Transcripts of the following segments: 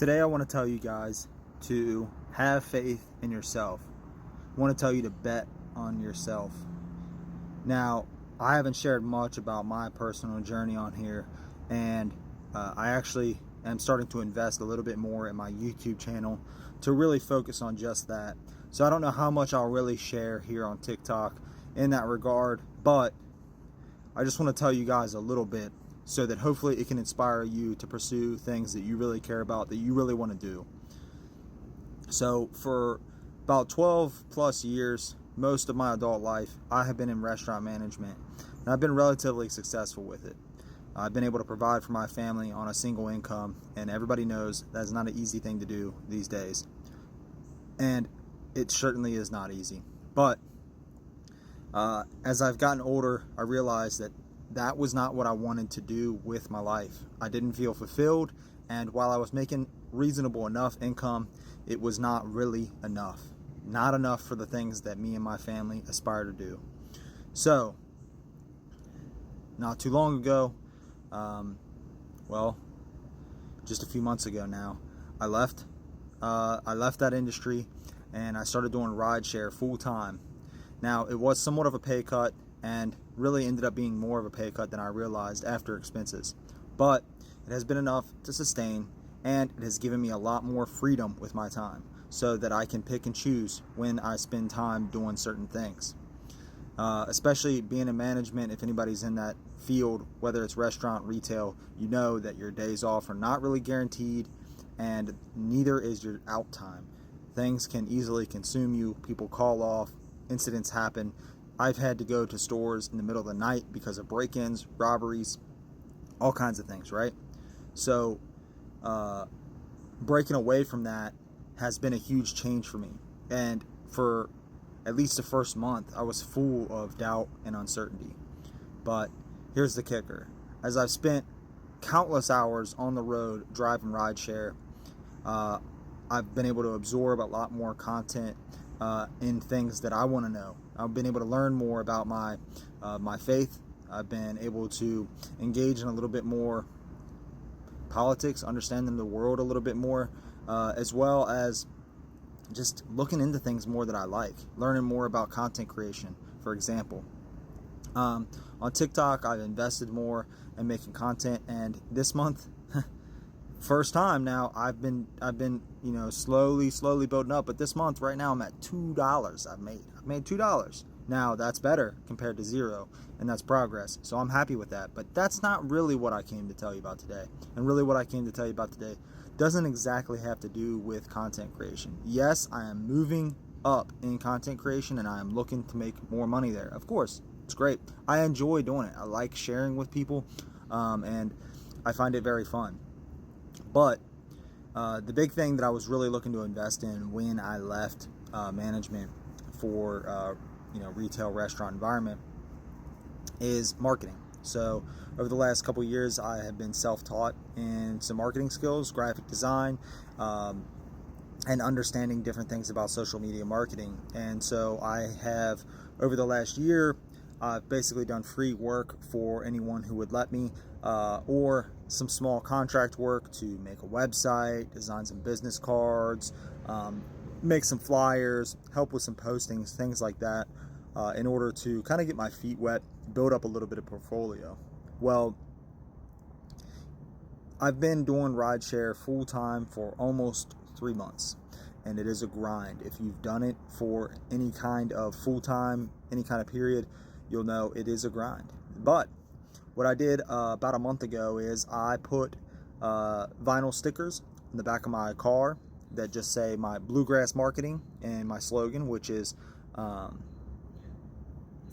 Today I want to tell you guys to have faith in yourself. I want to tell you to bet on yourself. Now, I haven't shared much about my personal journey on here, and I actually am starting to invest a little bit more in my YouTube channel to really focus on just that. So I don't know how much I'll really share here on TikTok in that regard, but I just want to tell you guys a little bit so that hopefully it can inspire you to pursue things that you really care about, that you really want to do. So for about 12 plus years, most of my adult life, I have been in restaurant management, and I've been relatively successful with it. I've been able to provide for my family on a single income, and everybody knows that's not an easy thing to do these days. And it certainly is not easy. But as I've gotten older, I realized that was not what I wanted to do with my life. I didn't feel fulfilled, and while I was making reasonable enough income, it was not really enough. Not enough for the things that me and my family aspire to do. So, not too long ago, just a few months ago now, I left that industry and I started doing rideshare full time. Now, it was somewhat of a pay cut, and really ended up being more of a pay cut than I realized after expenses. But it has been enough to sustain, and it has given me a lot more freedom with my time so that I can pick and choose when I spend time doing certain things. Especially being in management, if anybody's in that field, whether it's restaurant, retail, you know that your days off are not really guaranteed, and neither is your out time. Things can easily consume you. People call off, incidents happen. I've had to go to stores in the middle of the night because of break-ins, robberies, all kinds of things, right? So breaking away from that has been a huge change for me. And for at least the first month, I was full of doubt and uncertainty. But here's the kicker. As I've spent countless hours on the road driving rideshare, I've been able to absorb a lot more content in things that I want to know. I've been able to learn more about my faith. I've been able to engage in a little bit more politics, understanding the world a little bit more, as well as just looking into things more that I like, learning more about content creation, for example. On TikTok, I've invested more in making content, and this month, first time now, I've been slowly building up, but this month right now I'm at $2. I've made $2. Now that's better compared to zero, and that's progress. So I'm happy with that. But that's not really what I came to tell you about today. And really what I came to tell you about today doesn't exactly have to do with content creation. Yes, I am moving up in content creation, and I am looking to make more money there. Of course, it's great. I enjoy doing it. I like sharing with people, and I find it very fun. But the big thing that I was really looking to invest in when I left management for retail restaurant environment is marketing. So over the last couple of years, I have been self-taught in some marketing skills, graphic design, and understanding different things about social media marketing. And so I have, over the last year, I've basically done free work for anyone who would let me, or some small contract work to make a website, design some business cards, make some flyers, help with some postings, things like that, in order to kind of get my feet wet, build up a little bit of portfolio. Well, I've been doing rideshare full time for almost 3 months, and it is a grind. If you've done it for any kind of full time, any kind of period, you'll know it is a grind. But what I did about a month ago is I put vinyl stickers in the back of my car that just say my Bluegrass Marketing and my slogan, which is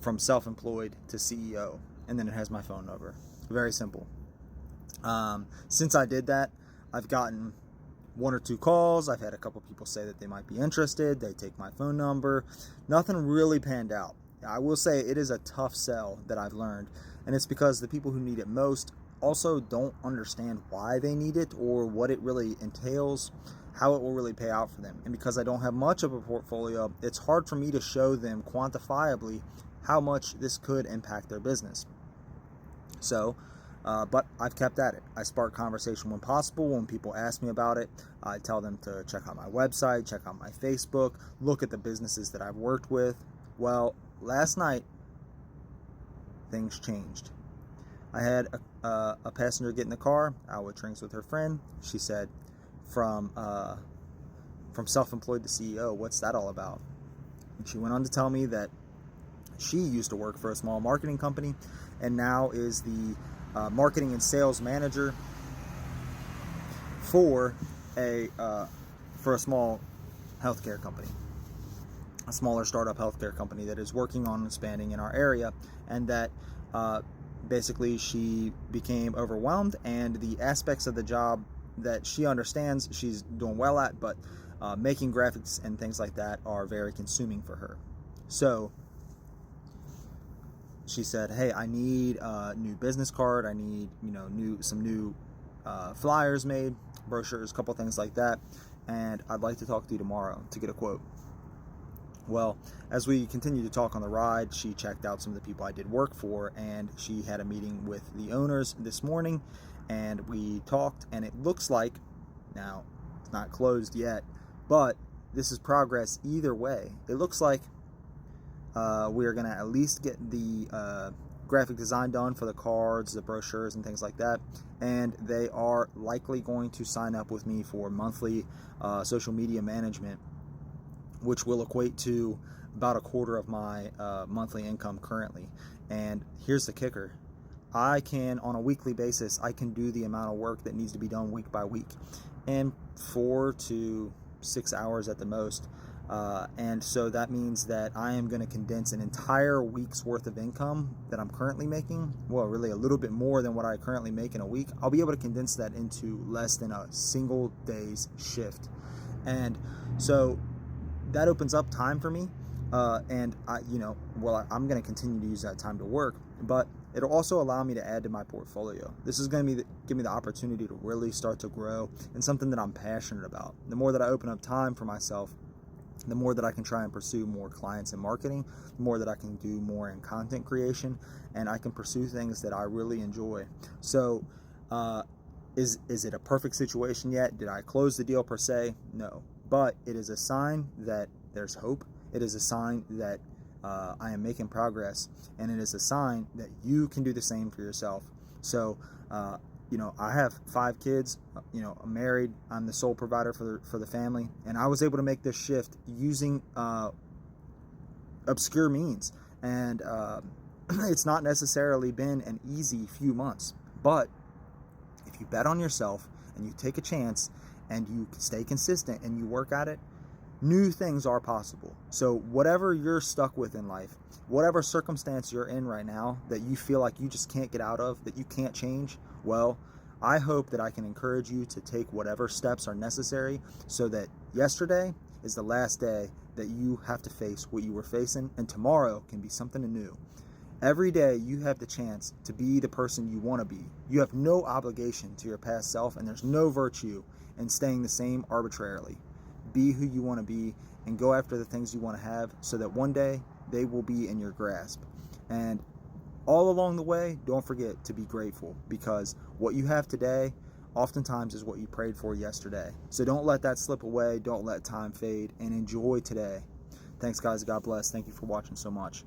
from self-employed to CEO, and then it has my phone number. Very simple. Since I did that, I've gotten 1 or 2 calls. I've had a couple people say that they might be interested. They take my phone number. Nothing really panned out. I will say it is a tough sell that I've learned, and it's because the people who need it most also don't understand why they need it or what it really entails, how it will really pay out for them. And because I don't have much of a portfolio, it's hard for me to show them quantifiably how much this could impact their business. So But I've kept at it. I spark conversation when possible. When people ask me about it, I tell them to check out my website, check out my Facebook, look at the businesses that I've worked with. Well, last night, things changed. I had a passenger get in the car out with drinks with her friend. She said, from self-employed to CEO, what's that all about? And she went on to tell me that she used to work for a small marketing company and now is the marketing and sales manager for a small healthcare company, a smaller startup healthcare company that is working on expanding in our area, and that basically she became overwhelmed, and the aspects of the job that she understands she's doing well at, but making graphics and things like that are very consuming for her. So she said, hey, I need a new business card, I need some new flyers made, brochures, a couple things like that, and I'd like to talk to you tomorrow to get a quote. Well, as we continued to talk on the ride, she checked out some of the people I did work for, and she had a meeting with the owners this morning, and we talked, and it looks like, now it's not closed yet, but this is progress either way. It looks like we're going to at least get the graphic design done for the cards, the brochures, and things like that, and they are likely going to sign up with me for monthly social media management, which will equate to about a quarter of my monthly income currently. And here's the kicker. I can, on a weekly basis, I can do the amount of work that needs to be done week by week in 4 to 6 hours at the most. And so that means that I am going to condense an entire week's worth of income that I'm currently making. Well, really a little bit more than what I currently make in a week. I'll be able to condense that into less than a single day's shift. And so that opens up time for me. And I'm going to continue to use that time to work, but it'll also allow me to add to my portfolio. This is going to give me the opportunity to really start to grow in something that I'm passionate about. The more that I open up time for myself, the more that I can try and pursue more clients in marketing, the more that I can do more in content creation, and I can pursue things that I really enjoy. So is it a perfect situation yet? Did I close the deal per se? No. But it is a sign that there's hope. It is a sign that I am making progress, and it is a sign that you can do the same for yourself. So I have 5 kids, I'm married, I'm the sole provider for the family, and I was able to make this shift using obscure means, and it's not necessarily been an easy few months, but if you bet on yourself and you take a chance and you stay consistent and you work at it, new things are possible. So whatever you're stuck with in life, whatever circumstance you're in right now that you feel like you just can't get out of, that you can't change, well, I hope that I can encourage you to take whatever steps are necessary so that yesterday is the last day that you have to face what you were facing, and tomorrow can be something new. Every day you have the chance to be the person you want to be. You have no obligation to your past self, and there's no virtue in staying the same arbitrarily. Be who you want to be and go after the things you want to have so that one day they will be in your grasp. And all along the way, don't forget to be grateful, because what you have today oftentimes is what you prayed for yesterday. So don't let that slip away. Don't let time fade, and enjoy today. Thanks, guys. God bless. Thank you for watching so much.